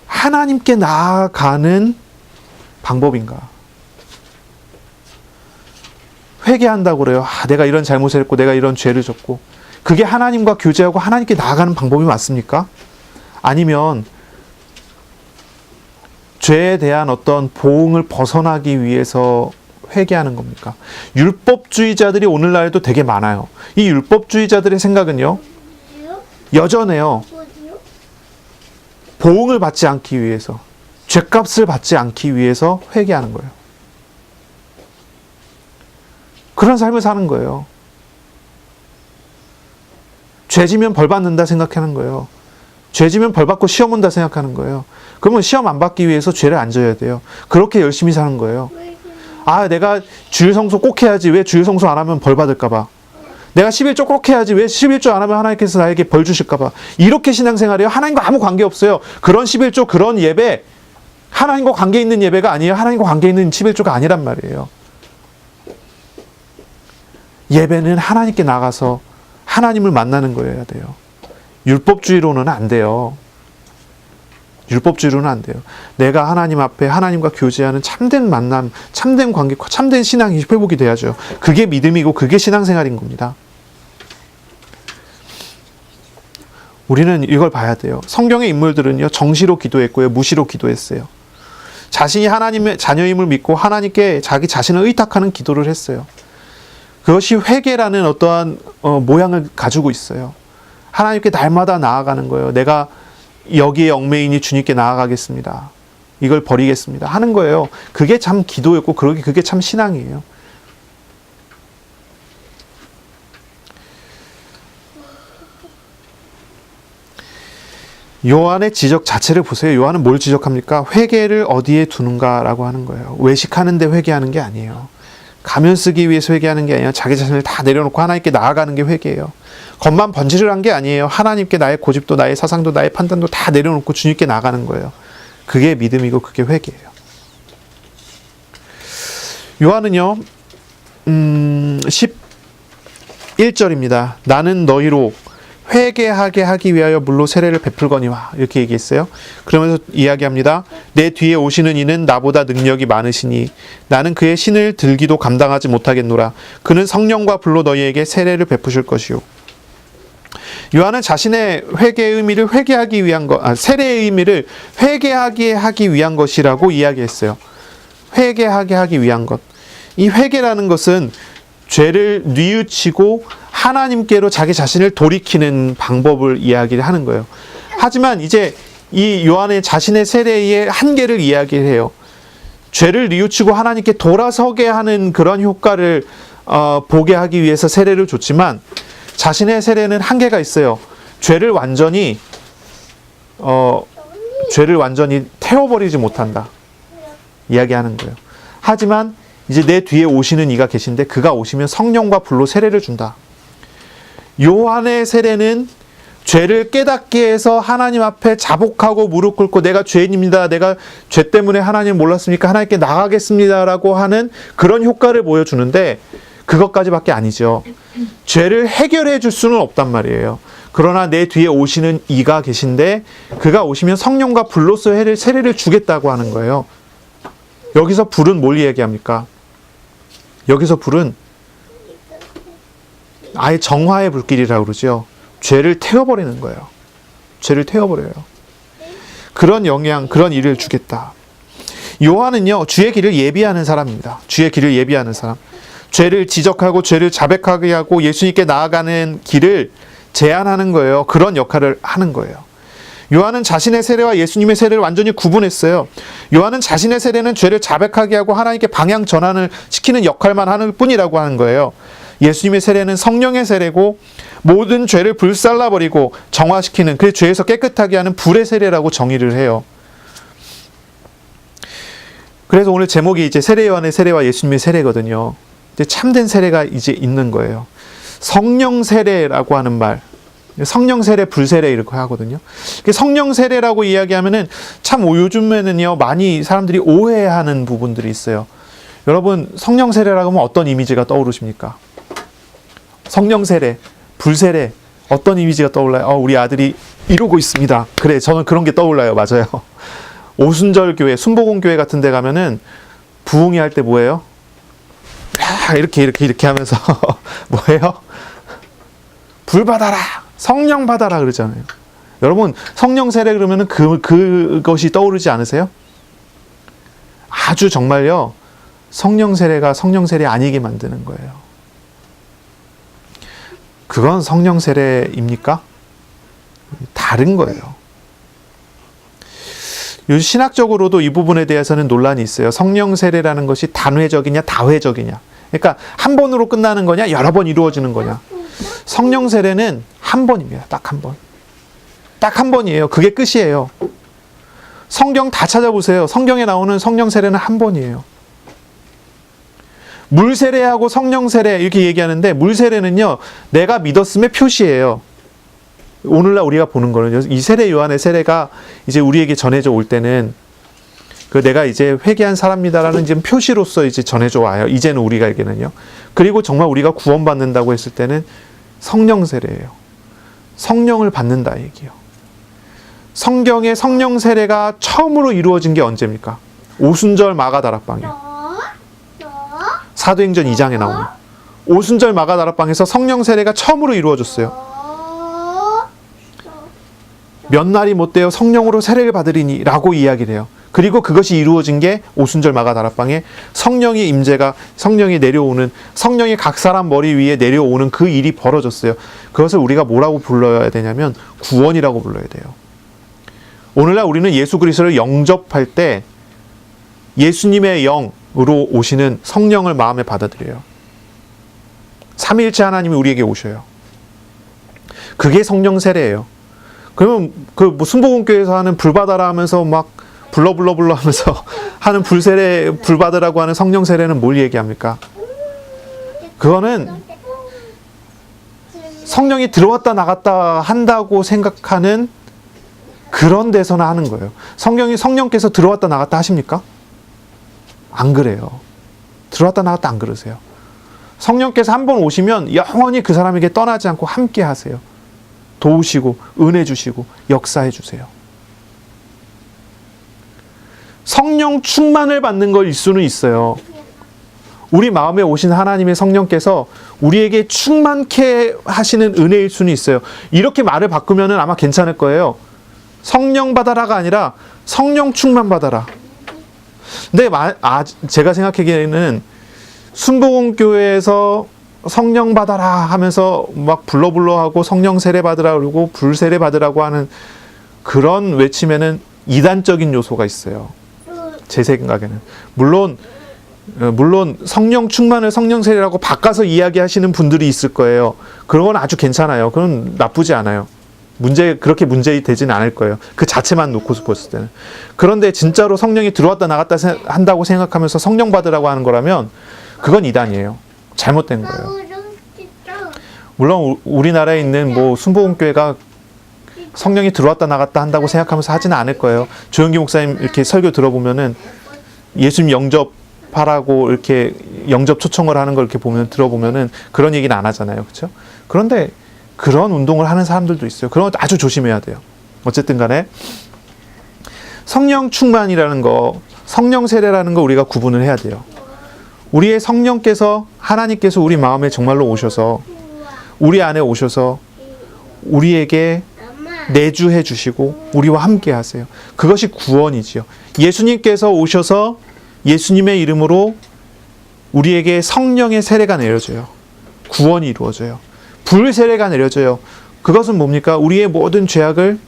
하나님께 나아가는 방법인가? 회개한다고 그래요. 내가 이런 잘못을 했고 내가 이런 죄를 졌고 그게 하나님과 교제하고 하나님께 나아가는 방법이 맞습니까? 아니면 죄에 대한 어떤 보응을 벗어나기 위해서 회개하는 겁니까? 율법주의자들이 오늘날에도 되게 많아요. 이 율법주의자들의 생각은요. 여전해요. 보응을 받지 않기 위해서, 죄값을 받지 않기 위해서 회개하는 거예요. 그런 삶을 사는 거예요. 죄지면 벌 받는다 생각하는 거예요. 죄지면 벌 받고 시험 온다 생각하는 거예요. 그러면 시험 안 받기 위해서 죄를 안 져야 돼요. 그렇게 열심히 사는 거예요. 내가 주일 성수 꼭 해야지. 왜 주일 성수 안 하면 벌 받을까 봐. 내가 11조 꼭 해야지. 왜 11조 안 하면 하나님께서 나에게 벌 주실까 봐. 이렇게 신앙생활이에요. 하나님과 아무 관계 없어요. 그런 11조 그런 예배 하나님과 관계 있는 예배가 아니에요. 하나님과 관계 있는 11조가 아니란 말이에요. 예배는 하나님께 나가서 하나님을 만나는 거여야 돼요. 율법주의로는 안 돼요. 율법주의로는 안 돼요. 내가 하나님 앞에 하나님과 교제하는 참된 만남, 참된 관계, 참된 신앙이 회복이 돼야죠. 그게 믿음이고 그게 신앙생활인 겁니다. 우리는 이걸 봐야 돼요. 성경의 인물들은요, 정시로 기도했고요, 무시로 기도했어요. 자신이 하나님의 자녀임을 믿고 하나님께 자기 자신을 의탁하는 기도를 했어요. 그것이 회개라는 어떠한 모양을 가지고 있어요. 하나님께 날마다 나아가는 거예요. 내가 여기에 얽매이니 주님께 나아가겠습니다. 이걸 버리겠습니다 하는 거예요. 그게 참 기도였고 그게 참 신앙이에요. 요한의 지적 자체를 보세요. 요한은 뭘 지적합니까? 회개를 어디에 두는가라고 하는 거예요. 외식하는데 회개하는 게 아니에요. 가면 쓰기 위해서 회개하는 게 아니라 자기 자신을 다 내려놓고 하나님께 나아가는 게 회개예요. 겉만 번지를 한 게 아니에요. 하나님께 나의 고집도 나의 사상도 나의 판단도 다 내려놓고 주님께 나아가는 거예요. 그게 믿음이고 그게 회개예요. 요한은요 11절입니다. 나는 너희로 회개하게 하기 위하여 물로 세례를 베풀거니와 이렇게 얘기했어요. 그러면서 이야기합니다. 내 뒤에 오시는 이는 나보다 능력이 많으시니 나는 그의 신을 들기도 감당하지 못하겠노라. 그는 성령과 불로 너희에게 세례를 베푸실 것이요. 요한은 자신의 회개의 의미를 회개하기 위한 세례의 의미를 회개하게 하기 위한 것이라고 이야기했어요. 회개하게 하기 위한 것. 이 회개라는 것은 죄를 뉘우치고 하나님께로 자기 자신을 돌이키는 방법을 이야기를 하는 거예요. 하지만 이제 이 요한의 자신의 세례의 한계를 이야기를 해요. 죄를 뉘우치고 하나님께 돌아서게 하는 그런 효과를 보게 하기 위해서 세례를 줬지만 자신의 세례는 한계가 있어요. 죄를 완전히 태워버리지 못한다. 이야기하는 거예요. 하지만 이제 내 뒤에 오시는 이가 계신데 그가 오시면 성령과 불로 세례를 준다. 요한의 세례는 죄를 깨닫게 해서 하나님 앞에 자복하고 무릎 꿇고 내가 죄인입니다. 내가 죄 때문에 하나님 몰랐으니까 하나님께 나가겠습니다라고 하는 그런 효과를 보여주는데 그것까지밖에 아니죠. 죄를 해결해 줄 수는 없단 말이에요. 그러나 내 뒤에 오시는 이가 계신데 그가 오시면 성령과 불로서 세례를 주겠다고 하는 거예요. 여기서 불은 뭘 얘기합니까? 여기서 불은 아예 정화의 불길이라고 그러죠. 죄를 태워버리는 거예요. 죄를 태워버려요. 그런 영향, 그런 일을 주겠다. 요한은요, 주의 길을 예비하는 사람입니다. 주의 길을 예비하는 사람. 죄를 지적하고 죄를 자백하게 하고 예수님께 나아가는 길을 제안하는 거예요. 그런 역할을 하는 거예요. 요한은 자신의 세례와 예수님의 세례를 완전히 구분했어요. 요한은 자신의 세례는 죄를 자백하게 하고 하나님께 방향 전환을 시키는 역할만 하는 뿐이라고 하는 거예요. 예수님의 세례는 성령의 세례고 모든 죄를 불살라버리고 정화시키는 그 죄에서 깨끗하게 하는 불의 세례라고 정의를 해요. 그래서 오늘 제목이 이제 세례 요한의 세례와 예수님의 세례거든요. 이제 참된 세례가 이제 있는 거예요. 성령 세례라고 하는 말, 성령 세례, 불세례 이렇게 하거든요. 성령 세례라고 이야기하면은 참 요즘에는요 많이 사람들이 오해하는 부분들이 있어요. 여러분 성령 세례라고 하면 어떤 이미지가 떠오르십니까? 성령 세례, 불세례 어떤 이미지가 떠올라요? 우리 아들이 이루고 있습니다. 그래, 저는 그런 게 떠올라요. 맞아요. 오순절 교회, 순복음 교회 같은 데 가면은 부흥회 할 때 뭐예요? 이렇게 하면서 뭐예요? 불 받아라, 성령 받아라 그러잖아요. 여러분 성령 세례 그러면은 그것이 떠오르지 않으세요? 아주 정말요 성령 세례가 성령 세례 아니게 만드는 거예요. 그건 성령 세례입니까? 다른 거예요. 요즘 신학적으로도 이 부분에 대해서는 논란이 있어요. 성령 세례라는 것이 단회적이냐 다회적이냐. 그러니까 한 번으로 끝나는 거냐 여러 번 이루어지는 거냐. 성령 세례는 한 번입니다. 딱 한 번. 딱 한 번이에요. 그게 끝이에요. 성경 다 찾아보세요. 성경에 나오는 성령 세례는 한 번이에요. 물 세례하고 성령 세례 이렇게 얘기하는데 물 세례는요 내가 믿었음의 표시예요. 오늘날 우리가 보는 거는 이 세례 요한의 세례가 이제 우리에게 전해져 올 때는 그 내가 이제 회개한 사람이다라는 지금 표시로서 이제 전해져 와요. 이제는 우리가에게는요. 그리고 정말 우리가 구원받는다고 했을 때는 성령 세례예요. 성령을 받는다 얘기예요. 성경의 성령 세례가 처음으로 이루어진 게 언제입니까? 오순절 마가다락방이요. 사도행전 2장에 나오는 오순절 마가다락방에서 성령 세례가 처음으로 이루어졌어요. 몇 날이 못되어 성령으로 세례를 받으리니 라고 이야기를 해요. 그리고 그것이 이루어진 게 오순절 마가다락방에 성령의 임재가 성령이 내려오는 성령이 각 사람 머리 위에 내려오는 그 일이 벌어졌어요. 그것을 우리가 뭐라고 불러야 되냐면 구원이라고 불러야 돼요. 오늘날 우리는 예수 그리스도를 영접할 때 예수님의 영으로 오시는 성령을 마음에 받아들여요. 삼위일체 하나님이 우리에게 오셔요. 그게 성령 세례예요. 그러면 그 순복음교회에서 하는 불 받아라 하면서 막 불러 하면서 하는 불세례, 불 받으라고 하는 성령 세례는 뭘 얘기합니까? 그거는 성령이 들어왔다 나갔다 한다고 생각하는 그런 데서나 하는 거예요. 성령께서 들어왔다 나갔다 하십니까? 안 그래요. 들어왔다 나갔다 안 그러세요. 성령께서 한 번 오시면 영원히 그 사람에게 떠나지 않고 함께 하세요. 도우시고 은혜 주시고 역사해 주세요. 성령 충만을 받는 것일 수는 있어요. 우리 마음에 오신 하나님의 성령께서 우리에게 충만케 하시는 은혜일 수는 있어요. 이렇게 말을 바꾸면 아마 괜찮을 거예요. 성령 받아라가 아니라 성령 충만 받아라. 근데 제가 생각하기에는 순복음교회에서 성령 받아라 하면서 막 불러 하고 성령 세례 받으라 그러고 불 세례 받으라고 하는 그런 외침에는 이단적인 요소가 있어요. 제 생각에는. 물론 성령 충만을 성령 세례라고 바꿔서 이야기하시는 분들이 있을 거예요. 그런 건 아주 괜찮아요. 그건 나쁘지 않아요. 그렇게 문제 되지는 않을 거예요. 그 자체만 놓고 봤을 때는. 그런데 진짜로 성령이 들어왔다 나갔다 한다고 생각하면서 성령 받으라고 하는 거라면 그건 이단이에요. 잘못된 거예요. 물론 우리나라에 있는 뭐 순복음교회가 성령이 들어왔다 나갔다 한다고 생각하면서 하지는 않을 거예요. 조영기 목사님 이렇게 설교 들어보면은 예수님 영접하라고 이렇게 영접 초청을 하는 걸 이렇게 들어보면은 그런 얘기는 안 하잖아요. 그렇죠? 그런데 그런 운동을 하는 사람들도 있어요. 그런 거 아주 조심해야 돼요. 어쨌든 간에 성령 충만이라는 거, 성령 세례라는 거 우리가 구분을 해야 돼요. 우리의 성령께서 하나님께서 우리 마음에 정말로 오셔서 우리 안에 오셔서 우리에게 내주해 주시고 우리와 함께 하세요. 그것이 구원이지요. 예수님께서 오셔서 예수님의 이름으로 우리에게 성령의 세례가 내려져요. 구원이 이루어져요. 불 세례가 내려져요. 그것은 뭡니까? 우리의 모든 죄악을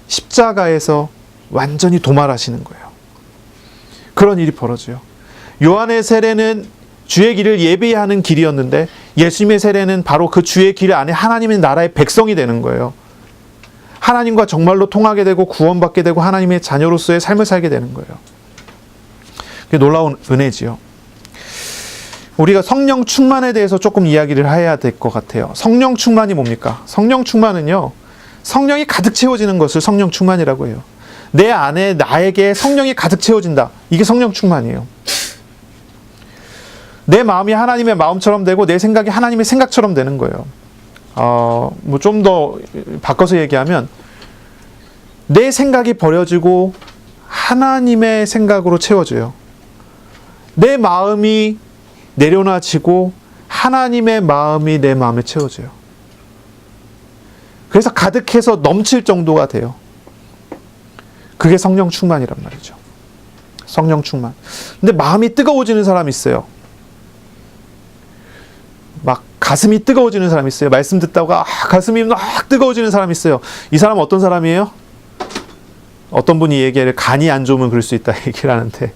십자가에서 완전히 도말하시는 거예요. 그런 일이 벌어져요. 요한의 세례는 주의 길을 예비하는 길이었는데 예수님의 세례는 바로 그 주의 길 안에 하나님의 나라의 백성이 되는 거예요. 하나님과 정말로 통하게 되고 구원받게 되고 하나님의 자녀로서의 삶을 살게 되는 거예요. 그게 놀라운 은혜지요. 우리가 성령 충만에 대해서 조금 이야기를 해야 될 것 같아요. 성령 충만이 뭡니까? 성령 충만은요, 성령이 가득 채워지는 것을 성령 충만이라고 해요. 내 안에 나에게 성령이 가득 채워진다. 이게 성령 충만이에요. 내 마음이 하나님의 마음처럼 되고 내 생각이 하나님의 생각처럼 되는 거예요. 뭐 좀 더 바꿔서 얘기하면 내 생각이 버려지고 하나님의 생각으로 채워져요. 내 마음이 내려놔지고 하나님의 마음이 내 마음에 채워져요. 그래서 가득해서 넘칠 정도가 돼요. 그게 성령 충만이란 말이죠. 성령 충만. 근데 마음이 뜨거워지는 사람이 있어요. 막 가슴이 뜨거워지는 사람이 있어요. 말씀 듣다가 가슴이 막 뜨거워지는 사람이 있어요. 이 사람은 어떤 사람이에요? 어떤 분이 얘기를 간이 안 좋으면 그럴 수 있다 얘기를 하는데,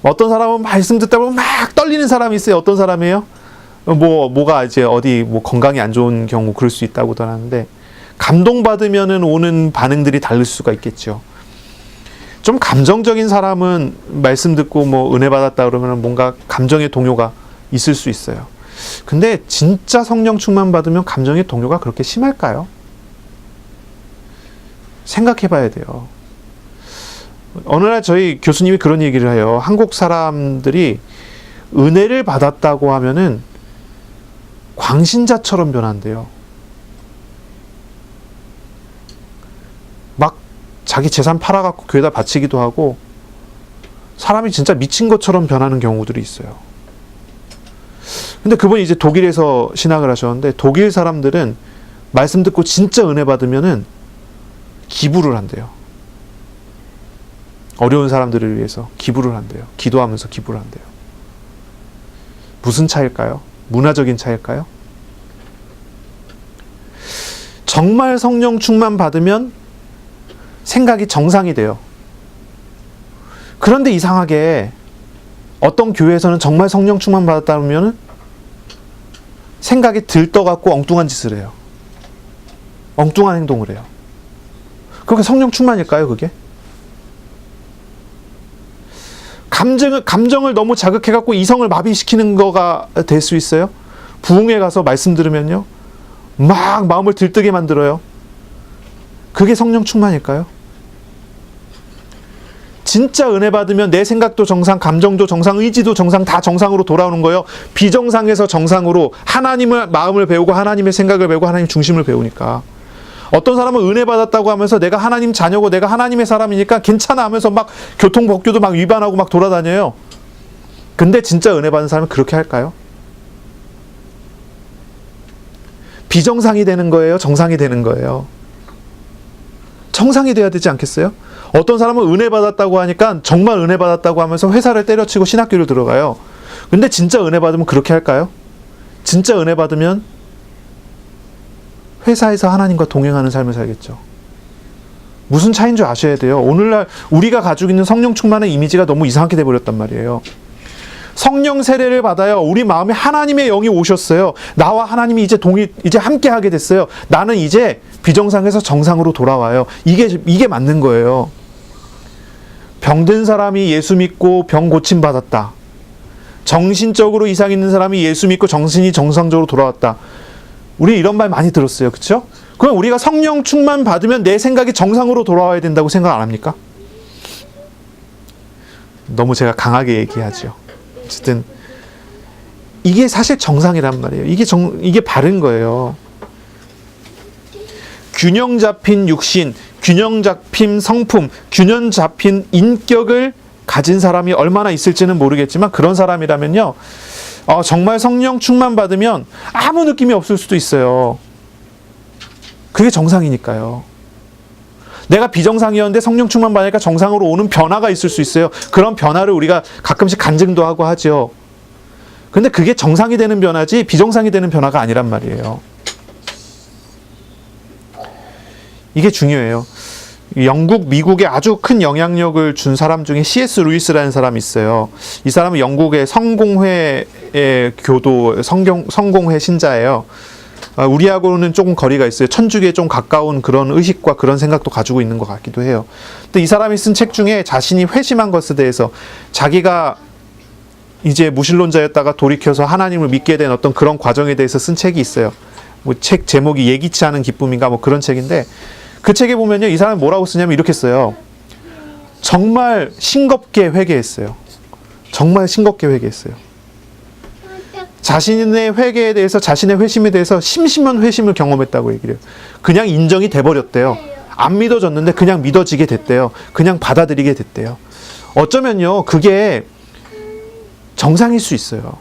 어떤 사람은 말씀 듣다가 막 떨리는 사람이 있어요. 어떤 사람이에요? 뭐가 이제 어디 건강이 안 좋은 경우 그럴 수 있다고도 하는데, 감동받으면은 오는 반응들이 다를 수가 있겠죠. 좀 감정적인 사람은 말씀 듣고 은혜 받았다 그러면 뭔가 감정의 동요가 있을 수 있어요. 근데 진짜 성령 충만 받으면 감정의 동요가 그렇게 심할까요? 생각해 봐야 돼요. 어느 날 저희 교수님이 그런 얘기를 해요. 한국 사람들이 은혜를 받았다고 하면은 광신자처럼 변한대요. 막 자기 재산 팔아갖고 교회에다 바치기도 하고 사람이 진짜 미친 것처럼 변하는 경우들이 있어요. 근데 그분이 이제 독일에서 신학을 하셨는데, 독일 사람들은 말씀 듣고 진짜 은혜 받으면은 기부를 한대요. 어려운 사람들을 위해서 기부를 한대요. 기도하면서 기부를 한대요. 무슨 차일까요? 문화적인 차일까요? 정말 성령 충만 받으면 생각이 정상이 돼요. 그런데 이상하게 어떤 교회에서는 정말 성령 충만 받았다 그러면 생각이 들떠갖고 엉뚱한 짓을 해요. 엉뚱한 행동을 해요. 그게 성령 충만일까요, 그게? 감정을 너무 자극해갖고 이성을 마비시키는 거가 될 수 있어요? 부흥회 가서 말씀 들으면요, 막 마음을 들뜨게 만들어요. 그게 성령 충만일까요? 진짜 은혜 받으면 내 생각도 정상, 감정도 정상, 의지도 정상, 다 정상으로 돌아오는 거예요. 비정상에서 정상으로 하나님의 마음을 배우고 하나님의 생각을 배우고 하나님 중심을 배우니까. 어떤 사람은 은혜 받았다고 하면서 내가 하나님 자녀고 내가 하나님의 사람이니까 괜찮아 하면서 막 교통법규도 막 위반하고 막 돌아다녀요. 근데 진짜 은혜 받은 사람은 그렇게 할까요? 비정상이 되는 거예요? 정상이 되는 거예요? 정상이 돼야 되지 않겠어요? 어떤 사람은 은혜 받았다고 하니까 정말 은혜 받았다고 하면서 회사를 때려치고 신학교를 들어가요. 근데 진짜 은혜 받으면 그렇게 할까요? 진짜 은혜 받으면 회사에서 하나님과 동행하는 삶을 살겠죠. 무슨 차이인 줄 아셔야 돼요. 오늘날 우리가 가지고 있는 성령 충만의 이미지가 너무 이상하게 돼버렸단 말이에요. 성령 세례를 받아요. 우리 마음에 하나님의 영이 오셨어요. 나와 하나님이 이제 함께 하게 됐어요. 나는 이제 비정상에서 정상으로 돌아와요. 이게 맞는 거예요. 병든 사람이 예수 믿고 병 고침 받았다. 정신적으로 이상 있는 사람이 예수 믿고 정신이 정상적으로 돌아왔다. 우리 이런 말 많이 들었어요. 그렇죠? 그럼 우리가 성령 충만 받으면 내 생각이 정상으로 돌아와야 된다고 생각 안 합니까? 너무 제가 강하게 얘기하죠. 어쨌든 이게 사실 정상이란 말이에요. 이게 바른 거예요. 균형 잡힌 육신, 균형 잡힌 성품, 균형 잡힌 인격을 가진 사람이 얼마나 있을지는 모르겠지만 그런 사람이라면요, 정말 성령 충만 받으면 아무 느낌이 없을 수도 있어요. 그게 정상이니까요. 내가 비정상이었는데 성령 충만 받으니까 정상으로 오는 변화가 있을 수 있어요. 그런 변화를 우리가 가끔씩 간증도 하고 하죠. 근데 그게 정상이 되는 변화지 비정상이 되는 변화가 아니란 말이에요. 이게 중요해요. 영국, 미국에 아주 큰 영향력을 준 사람 중에 C.S. 루이스라는 사람이 있어요. 이 사람은 영국의 성공회의 교도, 성공회 신자예요. 우리하고는 조금 거리가 있어요. 천주교에 좀 가까운 그런 의식과 그런 생각도 가지고 있는 것 같기도 해요. 근데 이 사람이 쓴 책 중에 자신이 회심한 것에 대해서, 자기가 이제 무신론자였다가 돌이켜서 하나님을 믿게 된 어떤 그런 과정에 대해서 쓴 책이 있어요. 뭐 책 제목이 예기치 않은 기쁨인가 뭐 그런 책인데, 그 책에 보면요, 이 사람이 뭐라고 쓰냐면 이렇게 써요. 정말 싱겁게 회개했어요. 정말 싱겁게 회개했어요. 자신의 회개에 대해서, 자신의 회심에 대해서 심심한 회심을 경험했다고 얘기를 해요. 그냥 인정이 돼버렸대요. 안 믿어졌는데 그냥 믿어지게 됐대요. 그냥 받아들이게 됐대요. 어쩌면요, 그게 정상일 수 있어요.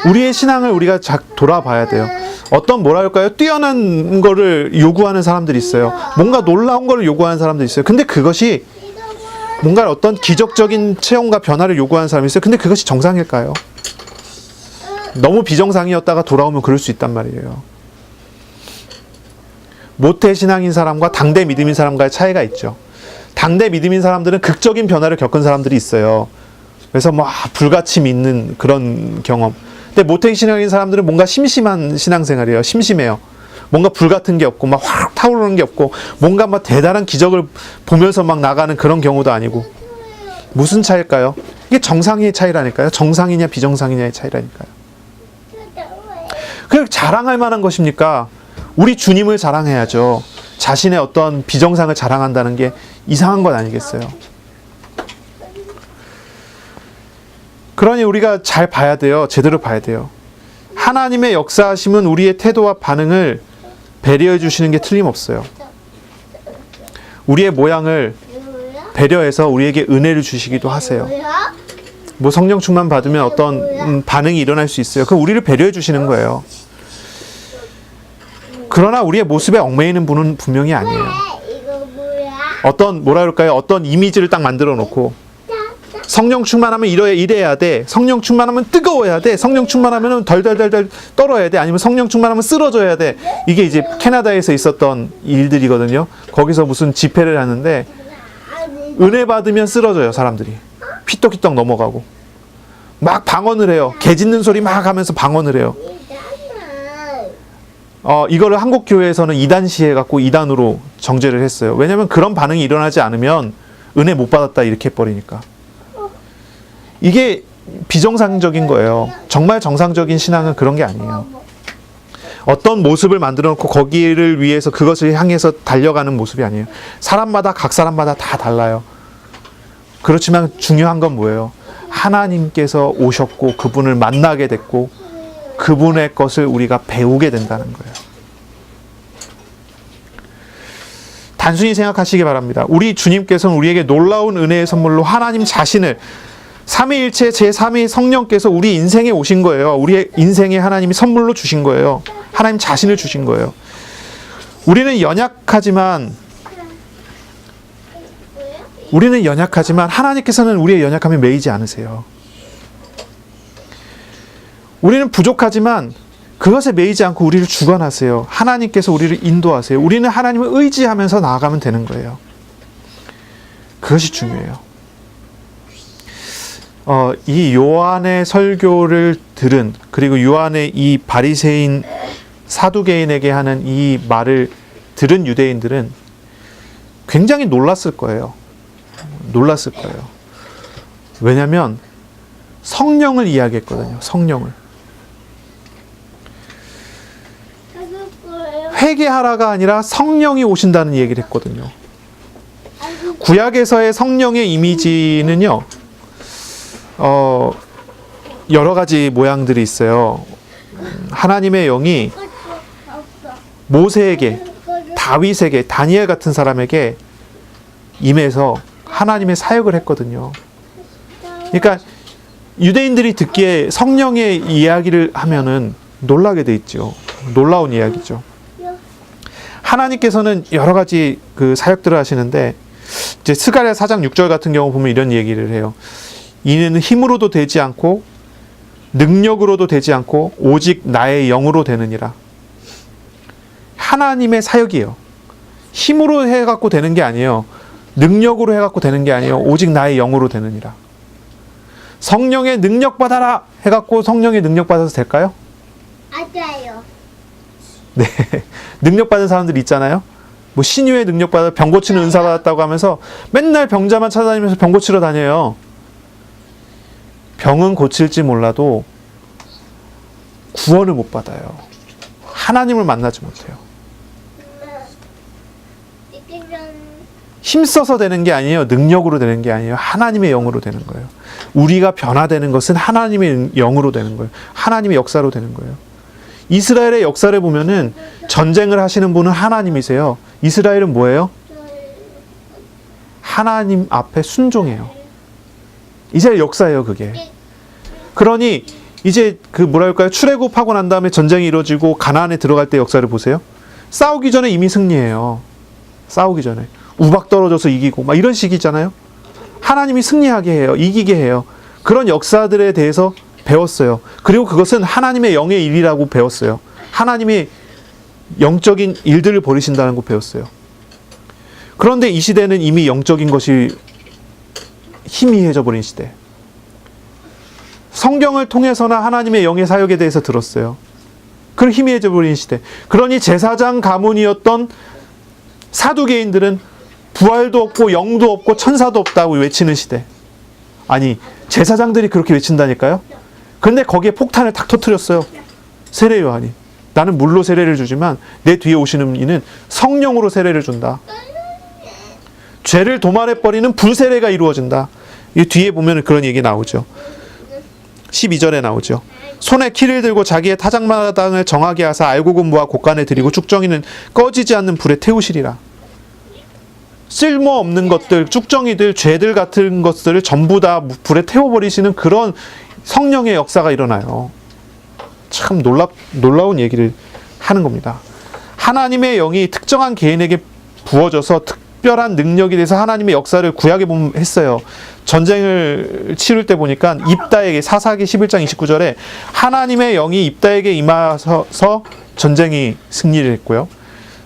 우리의 신앙을 우리가 돌아봐야 돼요. 어떤 뭐랄까요? 뛰어난 거를 요구하는 사람들이 있어요. 뭔가 놀라운 거를 요구하는 사람들이 있어요. 근데 그것이 뭔가 어떤 기적적인 체험과 변화를 요구하는 사람이 있어요. 근데 그것이 정상일까요? 너무 비정상이었다가 돌아오면 그럴 수 있단 말이에요. 모태 신앙인 사람과 당대 믿음인 사람과의 차이가 있죠. 당대 믿음인 사람들은 극적인 변화를 겪은 사람들이 있어요. 그래서 뭐 불같이 믿는 그런 경험. 근데 모태 신앙인 사람들은 뭔가 심심한 신앙생활이에요. 심심해요. 뭔가 불같은 게 없고 막 확 타오르는 게 없고 뭔가 막 대단한 기적을 보면서 막 나가는 그런 경우도 아니고. 무슨 차이일까요? 이게 정상의 차이라니까요. 정상이냐 비정상이냐의 차이라니까요. 그냥 자랑할 만한 것입니까? 우리 주님을 자랑해야죠. 자신의 어떤 비정상을 자랑한다는 게 이상한 건 아니겠어요? 그러니 우리가 잘 봐야 돼요. 제대로 봐야 돼요. 하나님의 역사하심은 우리의 태도와 반응을 배려해 주시는 게 틀림없어요. 우리의 모양을 배려해서 우리에게 은혜를 주시기도 하세요. 뭐 성령 충만 받으면 어떤 반응이 일어날 수 있어요. 그럼 우리를 배려해 주시는 거예요. 그러나 우리의 모습에 얽매이는 분은 분명히 아니에요. 어떤 뭐라 그럴까요? 어떤 이미지를 딱 만들어 놓고 성령 충만하면 이래야 돼. 성령 충만하면 뜨거워야 돼. 성령 충만하면 덜덜덜덜 떨어야 돼. 아니면 성령 충만하면 쓰러져야 돼. 이게 이제 캐나다에서 있었던 일들이거든요. 거기서 무슨 집회를 하는데 은혜 받으면 쓰러져요, 사람들이. 휘떡휘떡 넘어가고. 막 방언을 해요. 개 짖는 소리 막 하면서 방언을 해요. 이거를 한국 교회에서는 이단시 해갖고 이단으로 정죄를 했어요. 왜냐면 그런 반응이 일어나지 않으면 은혜 못 받았다 이렇게 해버리니까. 이게 비정상적인 거예요. 정말 정상적인 신앙은 그런 게 아니에요. 어떤 모습을 만들어 놓고 거기를 위해서 그것을 향해서 달려가는 모습이 아니에요. 사람마다 각 사람마다 다 달라요. 그렇지만 중요한 건 뭐예요? 하나님께서 오셨고 그분을 만나게 됐고 그분의 것을 우리가 배우게 된다는 거예요. 단순히 생각하시기 바랍니다. 우리 주님께서는 우리에게 놀라운 은혜의 선물로 하나님 자신을 삼위일체 제3위 성령께서 우리 인생에 오신 거예요. 우리의 인생에 하나님이 선물로 주신 거예요. 하나님 자신을 주신 거예요. 우리는 연약하지만 하나님께서는 우리의 연약함에 매이지 않으세요. 우리는 부족하지만 그것에 매이지 않고 우리를 주관하세요. 하나님께서 우리를 인도하세요. 우리는 하나님을 의지하면서 나아가면 되는 거예요. 그것이 중요해요. 이 요한의 설교를 들은, 그리고 요한의 이 바리새인 사두개인에게 하는 이 말을 들은 유대인들은 굉장히 놀랐을 거예요. 놀랐을 거예요. 왜냐하면 성령을 이야기했거든요. 성령을. 회개하라가 아니라 성령이 오신다는 얘기를 했거든요. 구약에서의 성령의 이미지는요, 여러 가지 모양들이 있어요. 하나님의 영이 모세에게, 다윗에게, 다니엘 같은 사람에게 임해서 하나님의 사역을 했거든요. 그러니까 유대인들이 듣기에 성령의 이야기를 하면은 놀라게 돼 있죠. 놀라운 이야기죠. 하나님께서는 여러 가지 그 사역들을 하시는데, 이제 스가랴 4장 6절 같은 경우 보면 이런 얘기를 해요. 이는 힘으로도 되지 않고 능력으로도 되지 않고 오직 나의 영으로 되느니라. 하나님의 사역이에요. 힘으로 해갖고 되는 게 아니에요. 능력으로 해갖고 되는 게 아니에요. 오직 나의 영으로 되느니라. 성령의 능력 받아라 해갖고 성령의 능력 받아서 될까요? 맞아요. 네. 능력 받은 사람들 있잖아요. 뭐 신유의 능력 받아 병 고치는 은사 받았다고 하면서 맨날 병자만 찾아다니면서 병 고치러 다녀요. 병은 고칠지 몰라도 구원을 못 받아요. 하나님을 만나지 못해요. 힘써서 되는 게 아니에요. 능력으로 되는 게 아니에요. 하나님의 영으로 되는 거예요. 우리가 변화되는 것은 하나님의 영으로 되는 거예요. 하나님의 역사로 되는 거예요. 이스라엘의 역사를 보면은 전쟁을 하시는 분은 하나님이세요. 이스라엘은 뭐예요? 하나님 앞에 순종해요. 이스라엘 역사예요, 그게. 그러니 이제 그 뭐랄까요? 출애굽하고 난 다음에 전쟁이 이루어지고 가나안에 들어갈 때 역사를 보세요. 싸우기 전에 이미 승리해요. 싸우기 전에. 우박 떨어져서 이기고 막 이런 식이잖아요. 하나님이 승리하게 해요. 이기게 해요. 그런 역사들에 대해서 배웠어요. 그리고 그것은 하나님의 영의 일이라고 배웠어요. 하나님의 영적인 일들을 벌이신다는 거 배웠어요. 그런데 이 시대는 이미 영적인 것이 희미해져 버린 시대. 성경을 통해서나 하나님의 영의 사역에 대해서 들었어요. 그럼 희미해져 버린 시대. 그러니 제사장 가문이었던 사두개인들은 부활도 없고 영도 없고 천사도 없다고 외치는 시대. 아니, 제사장들이 그렇게 외친다니까요. 근데 거기에 폭탄을 탁 터뜨렸어요. 세례 요한이. 나는 물로 세례를 주지만 내 뒤에 오시는 이는 성령으로 세례를 준다. 죄를 도말해버리는 불세례가 이루어진다. 이 뒤에 보면 그런 얘기 나오죠. 12절에 나오죠. 손에 키를 들고 자기의 타작마당을 정하게 하사 알곡은 모아 곳간에 들이고 쭉정이는 꺼지지 않는 불에 태우시리라. 쓸모없는 것들, 쭉정이들, 죄들 같은 것들을 전부 다 불에 태워버리시는 그런 성령의 역사가 일어나요. 참 놀라운 얘기를 하는 겁니다. 하나님의 영이 특정한 개인에게 부어져서 특별한 능력이 돼서 하나님의 역사를 구약에 보면 했어요. 전쟁을 치를 때 보니까 입다에게 사사기 11장 29절에 하나님의 영이 입다에게 임하셔서 전쟁이 승리를 했고요.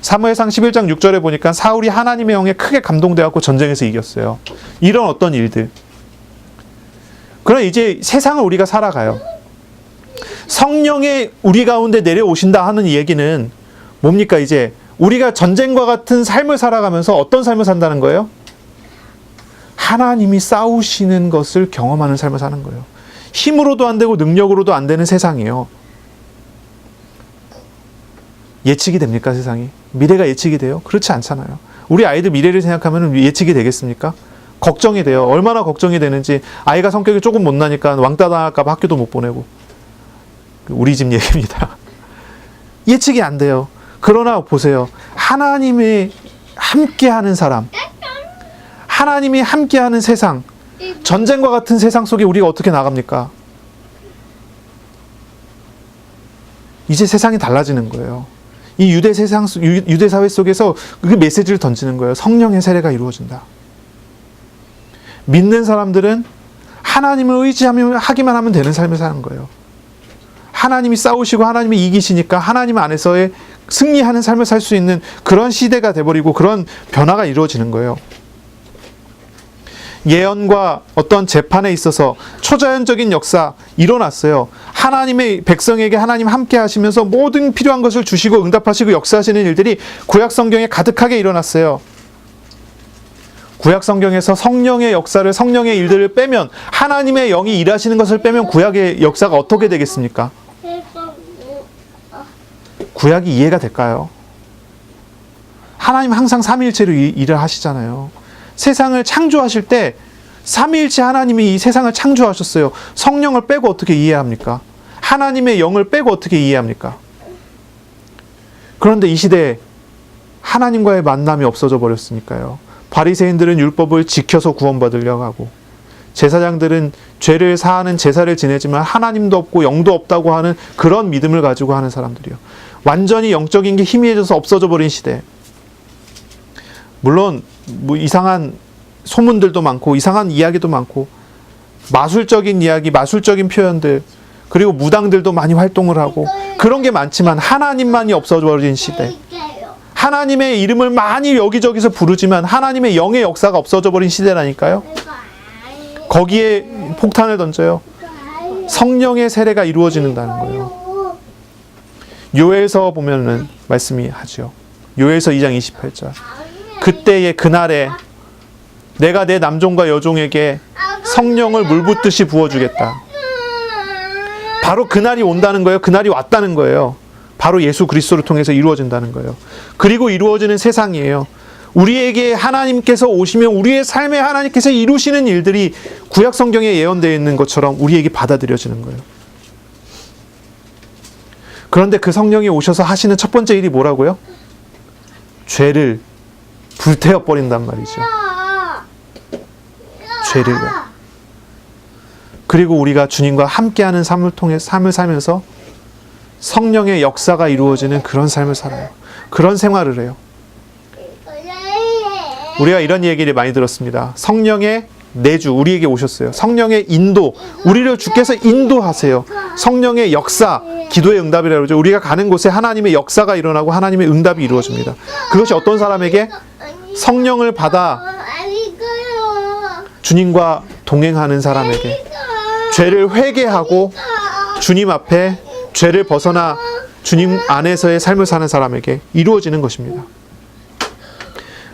사무엘상 11장 6절에 보니까 사울이 하나님의 영에 크게 감동되었고 전쟁에서 이겼어요. 이런 어떤 일들. 그럼 이제 세상을 우리가 살아가요. 성령이 우리 가운데 내려오신다 하는 이 얘기는 뭡니까? 이제 우리가 전쟁과 같은 삶을 살아가면서 어떤 삶을 산다는 거예요? 하나님이 싸우시는 것을 경험하는 삶을 사는 거예요. 힘으로도 안 되고 능력으로도 안 되는 세상이에요. 예측이 됩니까, 세상이? 미래가 예측이 돼요? 그렇지 않잖아요. 우리 아이들 미래를 생각하면 예측이 되겠습니까? 걱정이 돼요. 얼마나 걱정이 되는지. 아이가 성격이 조금 못나니까 왕따 당할까 봐 학교도 못 보내고. 우리 집 얘기입니다. 예측이 안 돼요. 그러나 보세요. 하나님이 함께하는 사람, 하나님이 함께하는 세상, 전쟁과 같은 세상 속에 우리가 어떻게 나갑니까? 이제 세상이 달라지는 거예요. 이 유대 세상, 유대 사회 속에서 그 메시지를 던지는 거예요. 성령의 세례가 이루어진다. 믿는 사람들은 하나님을 의지하기만 하면 되는 삶을 사는 거예요. 하나님이 싸우시고 하나님이 이기시니까 하나님 안에서의 승리하는 삶을 살 수 있는 그런 시대가 돼버리고 그런 변화가 이루어지는 거예요. 예언과 어떤 재판에 있어서 초자연적인 역사 일어났어요. 하나님의 백성에게 하나님 함께 하시면서 모든 필요한 것을 주시고 응답하시고 역사하시는 일들이 구약 성경에 가득하게 일어났어요. 구약 성경에서 성령의 역사를, 성령의 일들을 빼면, 하나님의 영이 일하시는 것을 빼면 구약의 역사가 어떻게 되겠습니까? 구약이 이해가 될까요? 하나님 항상 삼위일체로 일을 하시잖아요. 세상을 창조하실 때 삼위일체 하나님이 이 세상을 창조하셨어요. 성령을 빼고 어떻게 이해합니까? 하나님의 영을 빼고 어떻게 이해합니까? 그런데 이 시대에 하나님과의 만남이 없어져 버렸으니까요. 바리새인들은 율법을 지켜서 구원받으려고 하고, 제사장들은 죄를 사하는 제사를 지내지만 하나님도 없고 영도 없다고 하는 그런 믿음을 가지고 하는 사람들이요. 완전히 영적인 게 희미해져서 없어져 버린 시대. 물론 뭐 이상한 소문들도 많고 이상한 이야기도 많고 마술적인 이야기, 마술적인 표현들, 그리고 무당들도 많이 활동을 하고 그런 게 많지만 하나님만이 없어져 버린 시대. 하나님의 이름을 많이 여기저기서 부르지만 하나님의 영의 역사가 없어져 버린 시대라니까요. 거기에 폭탄을 던져요. 성령의 세례가 이루어진다는 거예요. 요엘서 보면은 말씀이 하죠. 요엘서 2장 28절. 그때에 그날에 내가 내 남종과 여종에게 성령을 물붓듯이 부어주겠다. 바로 그날이 온다는 거예요. 그날이 왔다는 거예요. 바로 예수 그리스도를 통해서 이루어진다는 거예요. 그리고 이루어지는 세상이에요. 우리에게 하나님께서 오시면 우리의 삶에 하나님께서 이루시는 일들이 구약 성경에 예언되어 있는 것처럼 우리에게 받아들여지는 거예요. 그런데 그 성령이 오셔서 하시는 첫 번째 일이 뭐라고요? 죄를 불태워 버린단 말이죠. 죄를요. 그리고 우리가 주님과 함께하는 삶을 살면서 성령의 역사가 이루어지는 그런 삶을 살아요. 그런 생활을 해요. 우리가 이런 얘기를 많이 들었습니다. 성령의 내주, 우리에게 오셨어요. 성령의 인도, 우리를 주께서 인도하세요. 성령의 역사, 기도의 응답이라고 그러죠. 우리가 가는 곳에 하나님의 역사가 일어나고 하나님의 응답이 이루어집니다. 그것이 어떤 사람에게? 성령을 받아 주님과 동행하는 사람에게, 죄를 회개하고 주님 앞에 죄를 벗어나 주님 안에서의 삶을 사는 사람에게 이루어지는 것입니다.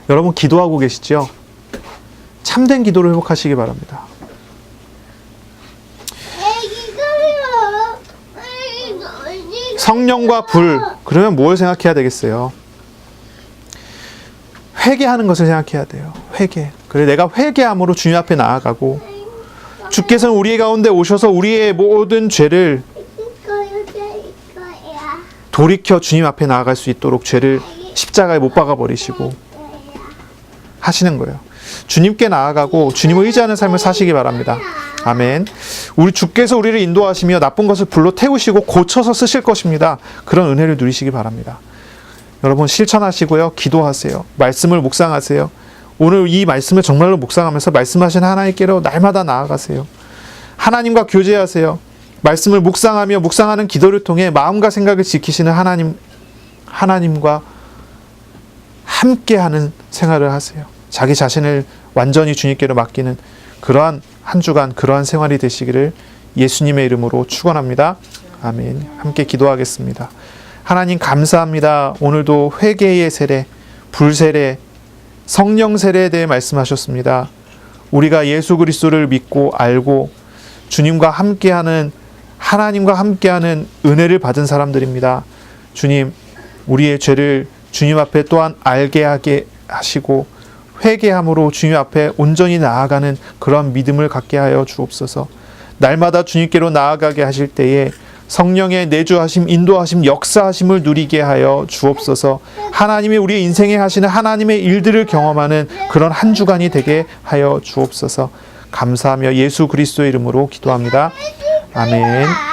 여러분 기도하고 계시죠? 참된 기도를 회복하시기 바랍니다. 성령과 불, 그러면 뭘 생각해야 되겠어요? 회개하는 것을 생각해야 돼요. 회개. 그래, 내가 회개함으로 주님 앞에 나아가고, 주께서는 우리 가운데 오셔서 우리의 모든 죄를 돌이켜 주님 앞에 나아갈 수 있도록 죄를 십자가에 못 박아 버리시고 하시는 거예요. 주님께 나아가고 주님을 의지하는 삶을 사시기 바랍니다. 아멘. 우리 주께서 우리를 인도하시며 나쁜 것을 불로 태우시고 고쳐서 쓰실 것입니다. 그런 은혜를 누리시기 바랍니다. 여러분 실천하시고요. 기도하세요. 말씀을 묵상하세요. 오늘 이 말씀을 정말로 묵상하면서 말씀하신 하나님께로 날마다 나아가세요. 하나님과 교제하세요. 말씀을 묵상하며 묵상하는 기도를 통해 마음과 생각을 지키시는 하나님과 함께하는 생활을 하세요. 자기 자신을 완전히 주님께로 맡기는 그러한 한 주간 그러한 생활이 되시기를 예수님의 이름으로 축원합니다. 아멘. 함께 기도하겠습니다. 하나님 감사합니다. 오늘도 회개의 세례, 불세례, 성령 세례에 대해 말씀하셨습니다. 우리가 예수 그리스도를 믿고 알고 주님과 함께하는 하나님과 함께하는 은혜를 받은 사람들입니다. 주님, 우리의 죄를 주님 앞에 또한 알게 하게 하시고 회개함으로 주님 앞에 온전히 나아가는 그런 믿음을 갖게 하여 주옵소서. 날마다 주님께로 나아가게 하실 때에 성령의 내주하심, 인도하심, 역사하심을 누리게 하여 주옵소서. 하나님이 우리 인생에 하시는 하나님의 일들을 경험하는 그런 한 주간이 되게 하여 주옵소서. 감사하며 예수 그리스도의 이름으로 기도합니다. 아멘.